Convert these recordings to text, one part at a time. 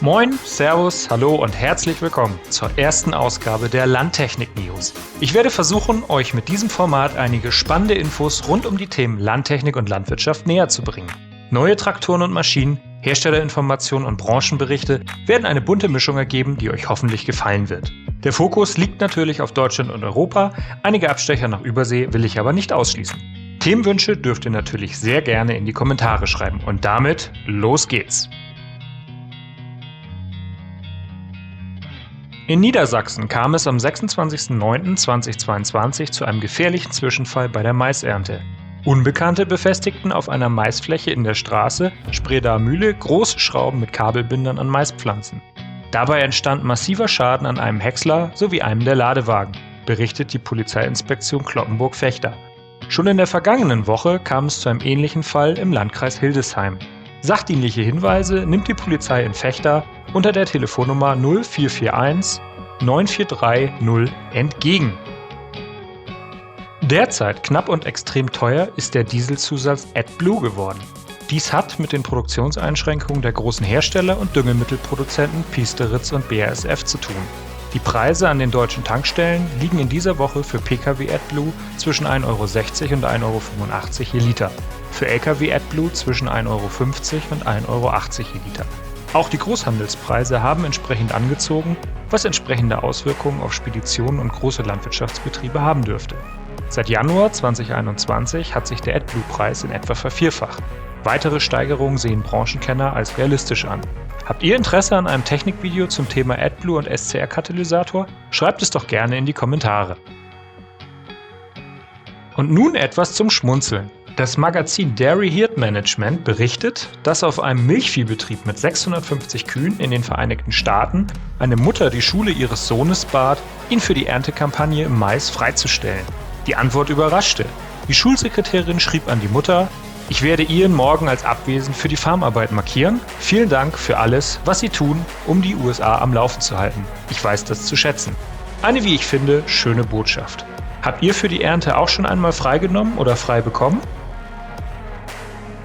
Moin, Servus, Hallo und herzlich willkommen zur ersten Ausgabe der Landtechnik News. Ich werde versuchen, euch mit diesem Format einige spannende Infos rund um die Themen Landtechnik und Landwirtschaft näher zu bringen. Neue Traktoren und Maschinen, Herstellerinformationen und Branchenberichte werden eine bunte Mischung ergeben, die euch hoffentlich gefallen wird. Der Fokus liegt natürlich auf Deutschland und Europa, einige Abstecher nach Übersee will ich aber nicht ausschließen. Themenwünsche dürft ihr natürlich sehr gerne in die Kommentare schreiben und damit los geht's! In Niedersachsen kam es am 26.09.2022 zu einem gefährlichen Zwischenfall bei der Maisernte. Unbekannte befestigten auf einer Maisfläche in der Straße Spredaer Mühle große Schrauben mit Kabelbindern an Maispflanzen. Dabei entstand massiver Schaden an einem Häcksler sowie einem der Ladewagen, berichtet die Polizeiinspektion Cloppenburg-Vechta. Schon in der vergangenen Woche kam es zu einem ähnlichen Fall im Landkreis Hildesheim. Sachdienliche Hinweise nimmt die Polizei in Vechta unter der Telefonnummer 0441 943 0 entgegen. Derzeit knapp und extrem teuer ist der Dieselzusatz AdBlue geworden. Dies hat mit den Produktionseinschränkungen der großen Hersteller und Düngemittelproduzenten Piesteritz und BASF zu tun. Die Preise an den deutschen Tankstellen liegen in dieser Woche für Pkw AdBlue zwischen 1,60 € und 1,85 € je Liter. Für Lkw AdBlue zwischen 1,50 € und 1,80 € je Liter. Auch die Großhandelspreise haben entsprechend angezogen, was entsprechende Auswirkungen auf Speditionen und große Landwirtschaftsbetriebe haben dürfte. Seit Januar 2021 hat sich der AdBlue-Preis in etwa vervierfacht. Weitere Steigerungen sehen Branchenkenner als realistisch an. Habt ihr Interesse an einem Technikvideo zum Thema AdBlue und SCR-Katalysator? Schreibt es doch gerne in die Kommentare. Und nun etwas zum Schmunzeln. Das Magazin Dairy Herd Management berichtet, dass auf einem Milchviehbetrieb mit 650 Kühen in den Vereinigten Staaten eine Mutter die Schule ihres Sohnes bat, ihn für die Erntekampagne im Mais freizustellen. Die Antwort überraschte. Die Schulsekretärin schrieb an die Mutter: Ich werde Ian morgen als abwesend für die Farmarbeit markieren. Vielen Dank für alles, was Sie tun, um die USA am Laufen zu halten. Ich weiß das zu schätzen. Eine, wie ich finde, schöne Botschaft. Habt ihr für die Ernte auch schon einmal freigenommen oder frei bekommen?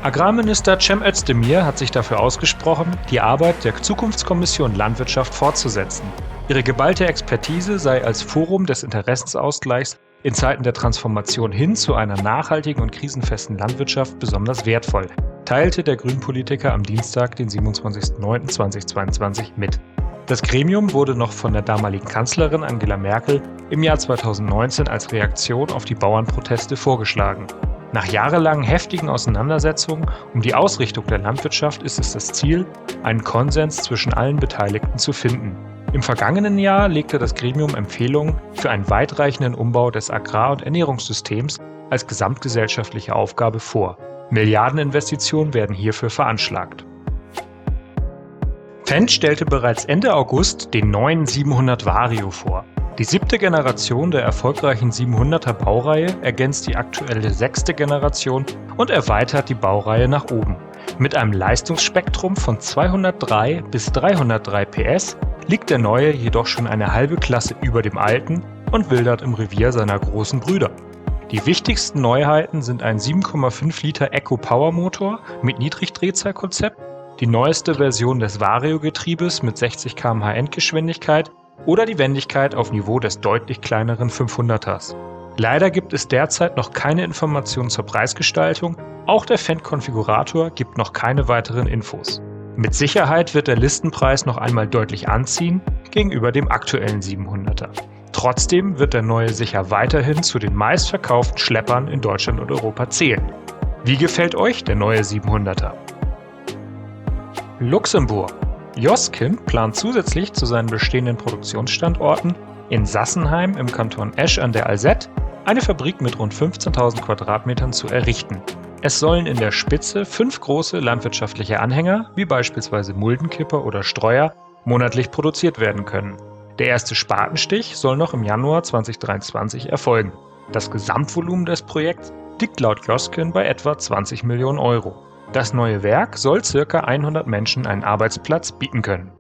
Agrarminister Cem Özdemir hat sich dafür ausgesprochen, die Arbeit der Zukunftskommission Landwirtschaft fortzusetzen. Ihre geballte Expertise sei als Forum des Interessensausgleichs in Zeiten der Transformation hin zu einer nachhaltigen und krisenfesten Landwirtschaft besonders wertvoll, teilte der Grünpolitiker am Dienstag, den 27.09.2022 mit. Das Gremium wurde noch von der damaligen Kanzlerin Angela Merkel im Jahr 2019 als Reaktion auf die Bauernproteste vorgeschlagen. Nach jahrelangen heftigen Auseinandersetzungen um die Ausrichtung der Landwirtschaft ist es das Ziel, einen Konsens zwischen allen Beteiligten zu finden. Im vergangenen Jahr legte das Gremium Empfehlungen für einen weitreichenden Umbau des Agrar- und Ernährungssystems als gesamtgesellschaftliche Aufgabe vor. Milliardeninvestitionen werden hierfür veranschlagt. Fendt stellte bereits Ende August den neuen 700 Vario vor. Die 7. Generation der erfolgreichen 700er Baureihe ergänzt die aktuelle 6. Generation und erweitert die Baureihe nach oben. Mit einem Leistungsspektrum von 203 bis 303 PS liegt der neue jedoch schon eine halbe Klasse über dem alten und wildert im Revier seiner großen Brüder. Die wichtigsten Neuheiten sind ein 7,5 Liter Eco-Power-Motor mit Niedrigdrehzahlkonzept, die neueste Version des Vario-Getriebes mit 60 km/h Endgeschwindigkeit oder die Wendigkeit auf Niveau des deutlich kleineren 500ers. Leider gibt es derzeit noch keine Informationen zur Preisgestaltung, auch der Fendt-Konfigurator gibt noch keine weiteren Infos. Mit Sicherheit wird der Listenpreis noch einmal deutlich anziehen gegenüber dem aktuellen 700er. Trotzdem wird der neue sicher weiterhin zu den meistverkauften Schleppern in Deutschland und Europa zählen. Wie gefällt euch der neue 700er? Luxemburg. Joskin plant zusätzlich zu seinen bestehenden Produktionsstandorten in Sassenheim im Kanton Esch an der Alzette eine Fabrik mit rund 15.000 Quadratmetern zu errichten. Es sollen in der Spitze 5 große landwirtschaftliche Anhänger, wie beispielsweise Muldenkipper oder Streuer, monatlich produziert werden können. Der erste Spatenstich soll noch im Januar 2023 erfolgen. Das Gesamtvolumen des Projekts liegt laut Joskin bei etwa 20 Millionen Euro. Das neue Werk soll ca. 100 Menschen einen Arbeitsplatz bieten können.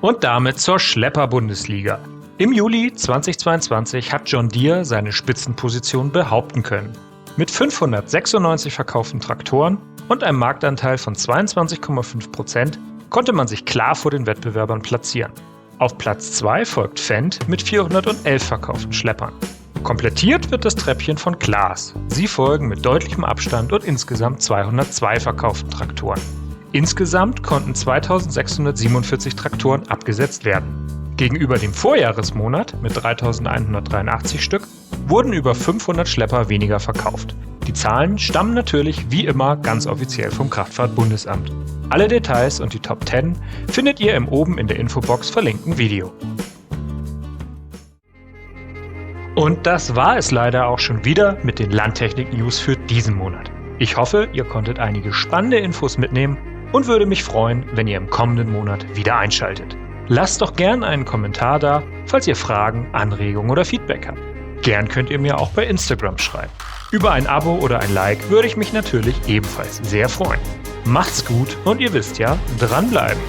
Und damit zur Schlepper-Bundesliga. Im Juli 2022 hat John Deere seine Spitzenposition behaupten können. Mit 596 verkauften Traktoren und einem Marktanteil von 22,5% konnte man sich klar vor den Wettbewerbern platzieren. Auf Platz 2 folgt Fendt mit 411 verkauften Schleppern. Komplettiert wird das Treppchen von Claas. Sie folgen mit deutlichem Abstand und insgesamt 202 verkauften Traktoren. Insgesamt konnten 2647 Traktoren abgesetzt werden. Gegenüber dem Vorjahresmonat mit 3183 Stück wurden über 500 Schlepper weniger verkauft. Die Zahlen stammen natürlich wie immer ganz offiziell vom Kraftfahrt-Bundesamt. Alle Details und die Top 10 findet ihr im oben in der Infobox verlinkten Video. Und das war es leider auch schon wieder mit den Landtechnik-News für diesen Monat. Ich hoffe, ihr konntet einige spannende Infos mitnehmen und würde mich freuen, wenn ihr im kommenden Monat wieder einschaltet. Lasst doch gern einen Kommentar da, falls ihr Fragen, Anregungen oder Feedback habt. Gern könnt ihr mir auch bei Instagram schreiben. Über ein Abo oder ein Like würde ich mich natürlich ebenfalls sehr freuen. Macht's gut und ihr wisst ja, dranbleiben!